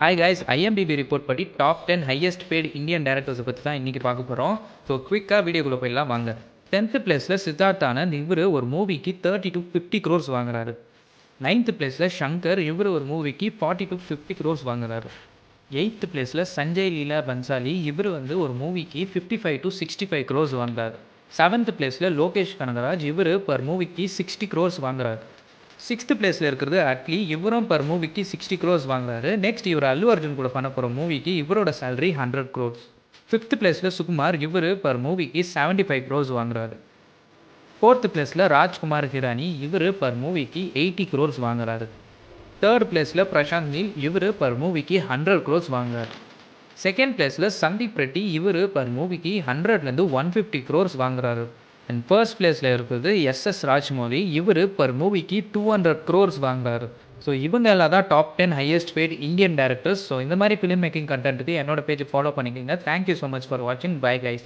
Hi guys, IMDb report படி top 10 highest paid Indian டேரக்டர்ஸை பற்றி தான் இன்றைக்கி பார்க்க போகிறோம். ஸோ குவிக்காக வீடியோக்குள்ளே போயிடலாம் வாங்க. 10th பிளேஸில் சித்தார்த் ஆனந்த், இவர் ஒரு மூவிக்கு 30 to 50 crores வாங்குறாரு. 9th பிளேஸில் ஷங்கர், இவர் ஒரு மூவிக்கு 40 to 50 crores வாங்குறாரு. 8th பிளேஸில் சஞ்சய் லீலா பன்சாலி, இவர் ஒரு மூவிக்கு 55 to 65 crores வாங்குறாரு. 7th பிளேஸில் லோகேஷ் கனகராஜ், இவர் பர் மூவிக்கு 60 crores வாங்குறாரு. 6th பிளேஸில் இருக்கிறது அட்லி, இவரும் பர் மூவிக்கு 60 crores வாங்குறாரு. நெக்ஸ்ட் இவர் அல்லு அர்ஜுன் கூட பண்ண போகிற மூவிக்கு இவரோட சேலரி 100 crores. 5th பிளேஸில் சுகுமார், இவர் பர் மூவிக்கு 75 crores வாங்குறாரு. 4th பிளேஸில் ராஜ்குமார் ஹிரானி, இவர் பர் மூவிக்கு 80 crores வாங்குறாரு. 3rd பிளேஸில் பிரசாந்த் நீல், இவர் பர் மூவிக்கு 100 crores வாங்குறாரு. 2nd பிளேஸில் சந்தீப் ரெட்டி, இவர் பர் மூவிக்கு 100லேருந்து 150 crores வாங்குறாரு. அண்ட் ஃபர்ஸ்ட் பிளேஸில் இருக்கிறது எஸ்எஸ் ராஜ்மௌலி, இவர் பர் மூவிக்கு 200 crores வாங்குறாரு. ஸோ இவங்க எல்லாம் தான் top 10 highest paid Indian directors. So இந்த மாதிரி ஃபிலிம் மேக்கிங் கண்டென்ட்டுக்கு என்னோட பேஜ் ஃபாலோ பண்ணிக்கோங்க. தேங்க்யூ ஸோ மச் ஃபார் வாட்சிங். Bye guys.